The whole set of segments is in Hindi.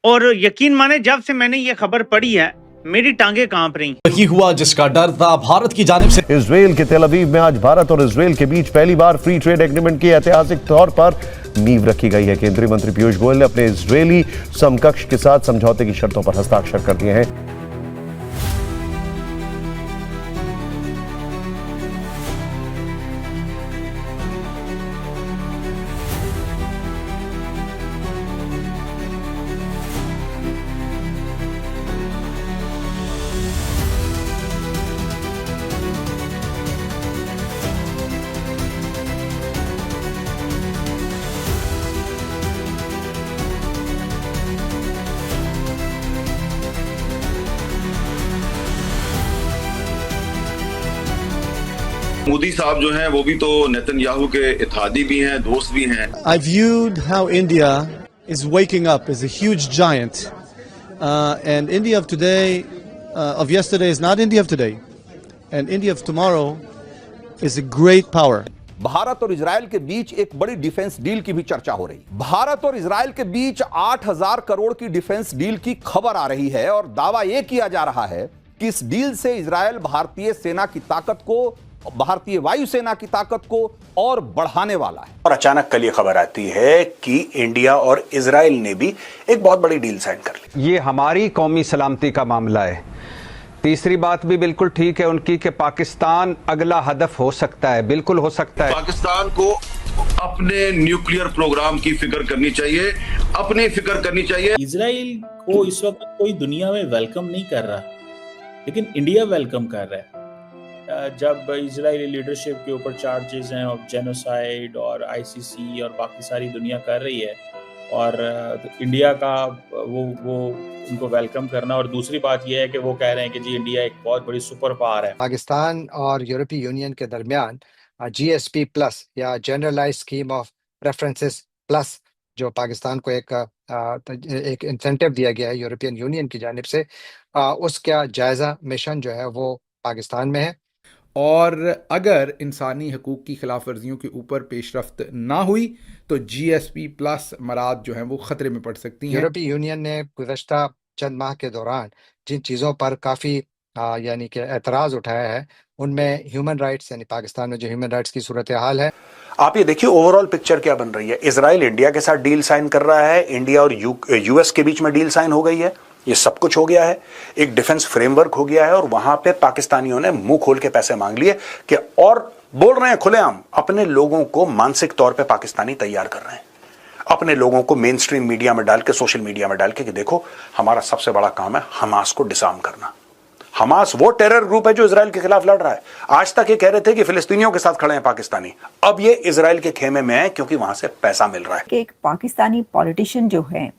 और यकीन माने जब से मैंने ये खबर पढ़ी है मेरी टांगे कांप रही। वही हुआ जिसका डर था भारत की जानिब से। इजराइल के तेल अवीव में आज भारत और इजराइल के बीच पहली बार फ्री ट्रेड एग्रीमेंट की ऐतिहासिक तौर पर नींव रखी गई है। केंद्रीय मंत्री पीयूष गोयल ने अपने इजरायली समकक्ष के साथ समझौते की शर्तों पर हस्ताक्षर कर दिए हैं। मोदी साहब जो हैं वो भी तो नेतन्याहू के इत्तेहादी भी हैं, दोस्त भी हैं। I viewed how India is waking up as a huge giant, and India of today, of yesterday, is not India of today, and India of tomorrow is a great power. Bharat और इजराइल के बीच एक बड़ी डिफेंस डील की भी चर्चा हो रही। भारत और इजराइल के बीच 8,000 करोड़ की डिफेंस डील की खबर आ रही है और दावा यह किया जा रहा है कि इस डील से इजराइल भारतीय सेना की ताकत को, भारतीय वायुसेना की ताकत को और बढ़ाने वाला है। और अचानक कल ये खबर आती है कि इंडिया और इजराइल ने भी एक बहुत बड़ी डील साइन कर ली। ये हमारी कौमी सलामती का मामला है। तीसरी बात भी बिल्कुल ठीक है उनकी कि पाकिस्तान अगला हदफ हो सकता है, बिल्कुल हो सकता है। पाकिस्तान को अपने न्यूक्लियर प्रोग्राम की फिक्र करनी चाहिए, अपनी फिक्र करनी चाहिए। इजराइल को इस वक्त कोई दुनिया में वेलकम नहीं कर रहा, लेकिन इंडिया वेलकम कर रहा है। जब इजरायली लीडरशिप के ऊपर चार्जेस हैं ऑफ जेनोसाइड और आईसीसी और बाकी सारी दुनिया कर रही है, और इंडिया का वो उनको वेलकम करना। और दूसरी बात यह है कि वो कह रहे हैं कि जी इंडिया एक बहुत बड़ी सुपर पावर है। पाकिस्तान और यूरोपीय यूनियन के दरमियान जीएसपी प्लस या generalize scheme of preferences plus जो पाकिस्तान को एक इंसेंटिव दिया गया है यूरोपियन यूनियन की जानिब से, उसका जायजा मिशन जो है वो पाकिस्तान में है। और अगर इंसानी हकूक़ की खिलाफ वर्जियों के ऊपर पेशरफ्त ना हुई तो जीएसपी प्लस मराद जो हैं वो ख़तरे में पड़ सकती हैं। यूरोपीय यूनियन ने गुज़श्ता चंद माह के दौरान जिन चीज़ों पर काफ़ी यानी कि एतराज़ उठाया है, उनमें ह्यूमन राइट्स, यानी पाकिस्तान में जो ह्यूमन राइट्स की सूरत हाल है। आप ये देखिए ओवरऑल पिक्चर क्या बन रही है। इजराइल इंडिया के साथ डील साइन कर रहा है, इंडिया और यूएस के बीच में डील साइन हो गई है, ये सब कुछ हो गया है, एक डिफेंस फ्रेमवर्क हो गया है, और वहां पे पाकिस्तानियों ने मुंह खोल के पैसे मांग लिए कि, और बोल रहे हैं खुलेआम, अपने लोगों को मानसिक तौर पे पाकिस्तानी तैयार कर रहे हैं, अपने लोगों को मेन स्ट्रीम मीडिया में डाल के, सोशल मीडिया में डाल के कि देखो हमारा सबसे बड़ा काम है हमास को डिसआर्म करना। हमास वो टेरर ग्रुप है जो इजराइल के खिलाफ लड़ रहा है। आज तक ये कह रहे थे कि फिलिस्तीनियों के साथ खड़े हैं पाकिस्तानी, अब ये इजराइल के खेमे में है क्योंकि वहां से पैसा मिल रहा है। एक पाकिस्तानी पॉलिटिशियन जो है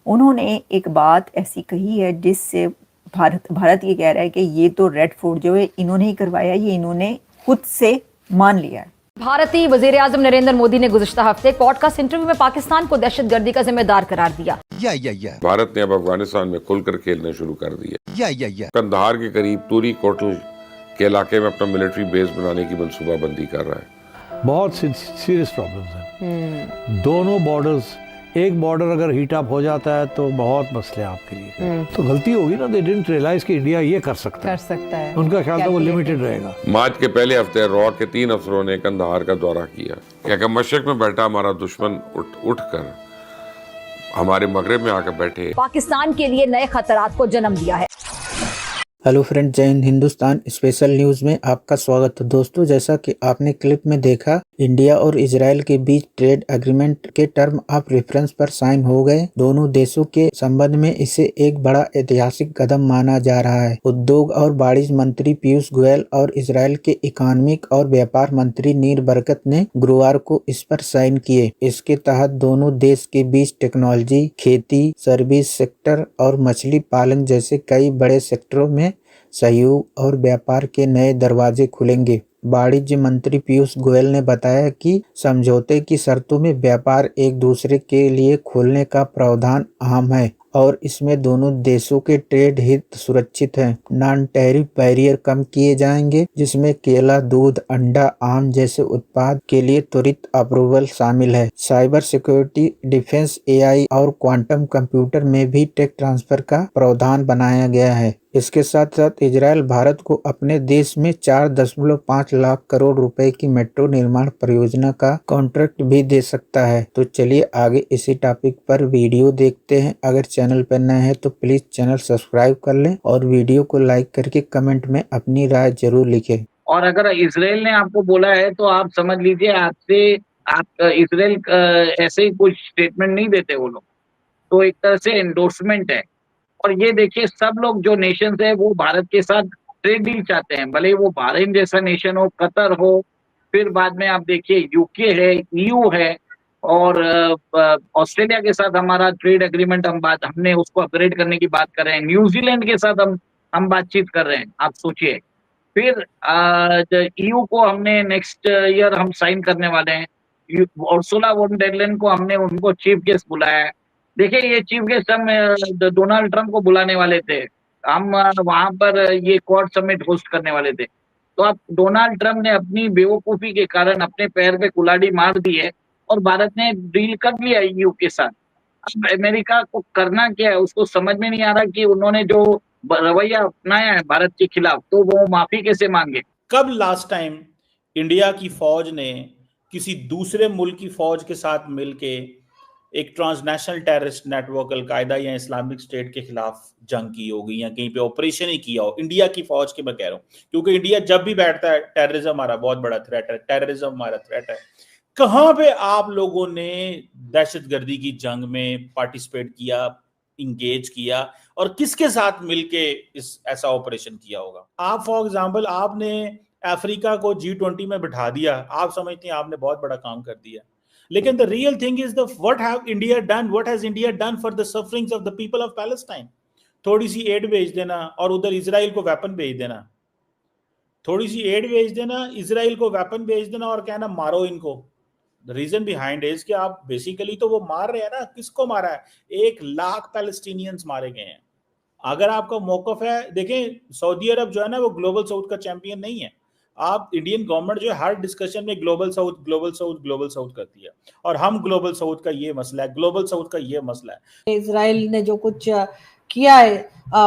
उन्होंने एक बात ऐसी कही है जिससे भारत ये कह रहा है कि ये तो रेड फोर्ट जो है इन्होंने ही करवाया, ये इन्होंने खुद से मान लिया है। भारतीय वजीर आजम नरेंद्र मोदी ने गुज़श्ता हफ्ते पॉडकास्ट इंटरव्यू में पाकिस्तान को दहशतगर्दी का जिम्मेदार करार दिया। भारत ने अब अफगानिस्तान में खुलकर खेलना शुरू कर दिया। कंधार के करीब तूरी कोटल के इलाके में अपना मिलिट्री बेस बनाने की मनसूबाबंदी कर रहा है। बहुत सीरियस प्रॉब्लम्स हैं। दोनों बॉर्डर्स, एक बॉर्डर अगर हीट अप हो जाता है तो बहुत मसले आपके लिए। तो गलती होगी ना, दे डिडंट रियलाइज कि इंडिया ये कर सकता है। उनका ख्याल था वो लिमिटेड रहेगा। मार्च के पहले हफ्ते रॉ के 3 अफसरों ने कंधार का दौरा किया। क्या मशरक में बैठा हमारा दुश्मन उठकर हमारे मगरब में आकर बैठे, पाकिस्तान के लिए नए खतरात को जन्म दिया है। हेलो फ्रेंड, जय हिंद। हिंदुस्तान स्पेशल न्यूज़ में आपका स्वागत है। दोस्तों, जैसा कि आपने क्लिप में देखा, इंडिया और इजराइल के बीच ट्रेड एग्रीमेंट के टर्म ऑफ रेफरेंस पर साइन हो गए। दोनों देशों के संबंध में इसे एक बड़ा ऐतिहासिक कदम माना जा रहा है। उद्योग और वाणिज्य मंत्री पीयूष गोयल और इजराइल के इकोनॉमिक और व्यापार मंत्री नीर बरकत ने गुरुवार को इस पर साइन किए। इसके तहत दोनों देश के बीच टेक्नोलॉजी, खेती, सर्विस सेक्टर और मछली पालन जैसे कई बड़े सेक्टरों में सहयोग और व्यापार के नए दरवाजे खुलेंगे। वाणिज्य मंत्री पीयूष गोयल ने बताया कि समझौते की शर्तों में व्यापार एक दूसरे के लिए खोलने का प्रावधान अहम है और इसमें दोनों देशों के ट्रेड हित सुरक्षित हैं। नॉन टैरिफ बैरियर कम किए जाएंगे, जिसमें केला, दूध, अंडा, आम जैसे उत्पाद के लिए त्वरित अप्रूवल शामिल है। साइबर सिक्योरिटी, डिफेंस, एआई और क्वांटम कंप्यूटर में भी टेक ट्रांसफर का प्रावधान बनाया गया है। इसके साथ साथ इजराइल भारत को अपने देश में 4.5 लाख करोड़ रुपए की मेट्रो निर्माण परियोजना का कॉन्ट्रैक्ट भी दे सकता है। तो चलिए आगे इसी टॉपिक पर वीडियो देखते हैं। अगर चैनल पर नए हैं तो प्लीज चैनल सब्सक्राइब कर लें और वीडियो को लाइक करके कमेंट में अपनी राय जरूर लिखें। और अगर इजराइल ने आपको बोला है तो आप समझ लीजिए आप इजराइल ऐसे ही कुछ स्टेटमेंट नहीं देते वो लोग, तो एक तरह से एंडोर्समेंट है। और ये देखिए सब लोग जो नेशंस है वो भारत के साथ ट्रेड डील चाहते हैं, भले वो बहरीन जैसा नेशन हो, कतर हो, फिर बाद में आप देखिए यूके है, ईयू है, और ऑस्ट्रेलिया के साथ हमारा ट्रेड एग्रीमेंट हमने उसको अपग्रेड करने की बात कर रहे हैं। न्यूजीलैंड के साथ हम बातचीत कर रहे हैं, आप सोचिए। फिर ईयू को हमने नेक्स्ट ईयर हम साइन करने वाले हैं। उर्सुला वॉन डेर लेyen को हमने उनको चीफ गेस्ट बुलाया है। देखिए ये चीफ गेस्ट हम डोनाल्ड ट्रंप को बुलाने वाले थे, हम वहां पर ये क्वाड समिट होस्ट करने वाले थे। तो अब डोनाल्ड ट्रंप ने अपनी बेवकूफी के कारण अपने पैर पे कुल्हाड़ी मार दी है और भारत ने डील कर लिया ईयू के साथ। अब अमेरिका को करना क्या है, उसको समझ में नहीं आ रहा कि उन्होंने जो रवैया अपनाया है भारत के खिलाफ, तो वो माफी कैसे मांगे। कब लास्ट टाइम इंडिया की फौज ने किसी दूसरे मुल्क की फौज के साथ मिलके एक ट्रांसनेशनल टेररिस्ट नेटवर्क अलकायदा या इस्लामिक स्टेट के खिलाफ जंग की होगी या कहीं पे ऑपरेशन ही किया हो? इंडिया की फौज की मैं कह रहा हूँ, क्योंकि इंडिया जब भी बैठता है टेररिज्म हमारा बहुत बड़ा थ्रेट है, टेररिज्म हमारा थ्रेट है। कहाँ पे आप लोगों ने दहशतगर्दी की जंग में पार्टिसिपेट किया, इंगेज किया, और किसके साथ मिलके ऐसा ऑपरेशन किया होगा? आप फॉर एग्जाम्पल आपने अफ्रीका को G20 में बिठा दिया, आप समझते हैं आपने बहुत बड़ा काम कर दिया, लेकिन the real thing is what have India done, what has India done for the sufferings of the people of Palestine? थोड़ी सी एड भेज देना और उधर इजराइल को वेपन भेज देना, थोड़ी सी एड भेज देना, इजराइल को वेपन भेज देना और कहना मारो इनको। द रीजन बिहाइंड इज कि आप बेसिकली तो वो मार रहे हैं ना, किसको मारा है? 1 लाख पैलेस्टीनियंस मारे गए हैं। अगर आपका मौकफ है, देखें सऊदी अरब जो है ना वो ग्लोबल साउथ का चैंपियन नहीं है। आप इंडियन गवर्नमेंट जो है हर डिस्कशन में ग्लोबल साउथ करती है, और हम ग्लोबल साउथ का ये मसला है, ग्लोबल साउथ का ये मसला है। इजराइल ने जो कुछ किया है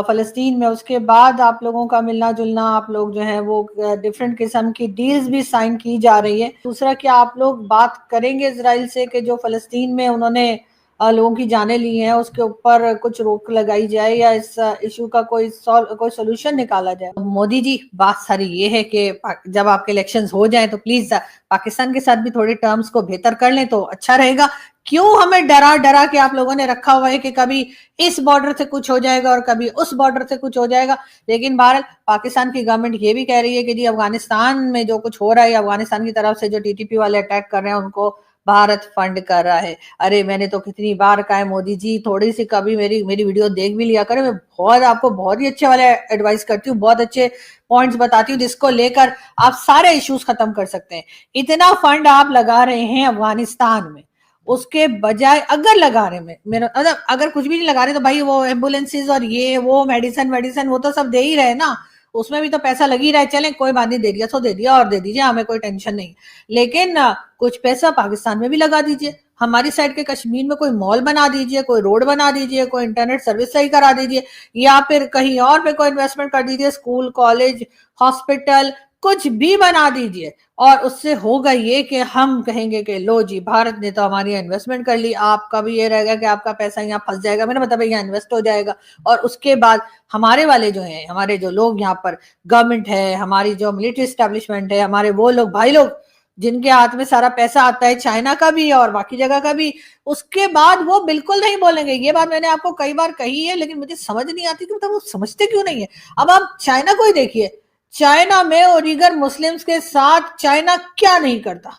फलस्तीन में, उसके बाद आप लोगों का मिलना जुलना, आप लोग जो है वो डिफरेंट किस्म की डील्स भी साइन की जा रही है। दूसरा क्या आप लोग बात करेंगे इजराइल से कि जो फलस्तीन में उन्होंने लोगों की जानें ली हैं उसके ऊपर कुछ रोक लगाई जाए या इस इशू का कोई सोल्यूशन निकाला जाए? मोदी जी, बात सारी ये है कि जब आपके इलेक्शंस हो जाएं तो प्लीज पाकिस्तान के साथ भी थोड़े टर्म्स को बेहतर कर लें तो अच्छा रहेगा। क्यों हमें डरा के आप लोगों ने रखा हुआ है कि कभी इस बॉर्डर से कुछ हो जाएगा और कभी उस बॉर्डर से कुछ हो जाएगा? लेकिन बहरहाल पाकिस्तान की गवर्नमेंट ये भी कह रही है कि जी अफगानिस्तान में जो कुछ हो रहा है, अफगानिस्तान की तरफ से जो टीटीपी वाले अटैक कर रहे हैं उनको भारत फंड कर रहा है। अरे मैंने तो कितनी बार कहा है मोदी जी, थोड़ी सी कभी मेरी वीडियो देख भी लिया करें। मैं आपको बहुत ही अच्छे वाले एडवाइस करती हूँ, बहुत अच्छे पॉइंट्स बताती हूँ जिसको लेकर आप सारे इश्यूज खत्म कर सकते हैं। इतना फंड आप लगा रहे हैं अफगानिस्तान में, उसके बजाय अगर लगा रहे हैं, मेरा मतलब अगर कुछ भी नहीं लगा रहे तो भाई वो एम्बुलेंसेज और ये वो मेडिसिन वो तो सब दे ही रहे ना, उसमें भी तो पैसा लग ही रहा है। चलें कोई बात नहीं, दे दिया तो दे दिया और दे दीजिए, हमें कोई टेंशन नहीं। लेकिन कुछ पैसा पाकिस्तान में भी लगा दीजिए, हमारी साइड के कश्मीर में कोई मॉल बना दीजिए, कोई रोड बना दीजिए, कोई इंटरनेट सर्विस सही करा दीजिए, या फिर कहीं और पे कोई इन्वेस्टमेंट कर दीजिए, स्कूल, कॉलेज, हॉस्पिटल, कुछ भी बना दीजिए। और उससे होगा ये कि हम कहेंगे कि लो जी भारत ने तो हमारी इन्वेस्टमेंट कर ली, आपका भी ये रहेगा कि आपका पैसा यहाँ फंस जाएगा, मेरा मतलब यहाँ इन्वेस्ट हो जाएगा। और उसके बाद हमारे वाले जो हैं, हमारे जो लोग यहाँ पर गवर्नमेंट है, हमारी जो मिलिट्री एस्टेब्लिशमेंट है, हमारे वो लोग भाई लोग जिनके हाथ में सारा पैसा आता है, चाइना का भी और बाकी जगह का भी, उसके बाद वो बिल्कुल नहीं बोलेंगे। ये बात मैंने आपको कई बार कही है, लेकिन मुझे समझ नहीं आती कि मतलब वो समझते क्यों नहीं है। अब आप चाइना को ही देखिए, चाइना में ओरिगर मुस्लिम्स के साथ चाइना क्या नहीं करता।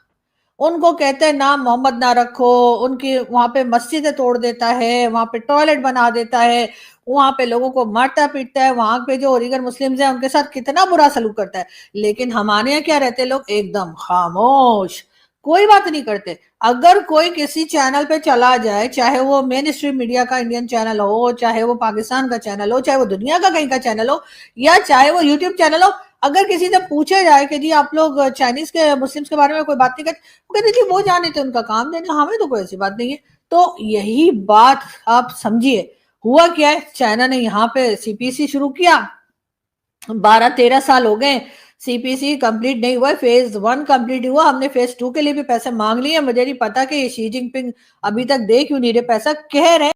उनको कहते हैं नाम मोहम्मद ना रखो, उनकी वहां पे मस्जिदें तोड़ देता है, वहां पे टॉयलेट बना देता है, वहां पे लोगों को मारता पीटता है, वहां पे जो ओरिगर मुस्लिम्स हैं उनके साथ कितना बुरा सलूक करता है। लेकिन हमारे यहाँ क्या रहते हैं लोग, एकदम खामोश, कोई बात नहीं करते। अगर कोई किसी चैनल पे चला जाए, चाहे वो मेन स्ट्रीम मीडिया का इंडियन चैनल हो, चाहे वो पाकिस्तान का चैनल हो, चाहे वो दुनिया का कहीं का चैनल हो, या चाहे वो यूट्यूब चैनल हो, अगर किसी से पूछे जाए कि जी आप लोग चाइनीज के मुस्लिम्स के बारे में कोई बात नहीं करते, वो कहते जी वो जाने थे, उनका काम देना, हमें तो कोई ऐसी बात नहीं है। तो यही बात आप समझिए, हुआ क्या है, चाइना ने यहाँ पे सीपीसी शुरू किया, 12-13 साल हो गए, सीपीसी कंप्लीट नहीं हुआ, फेज 1 कंप्लीट हुआ, हमने फेज 2 के लिए भी पैसे मांग लिए। मुझे नहीं पता कि ये शी जिनपिंग अभी तक दे क्यों नहीं रहे पैसा, कह रहे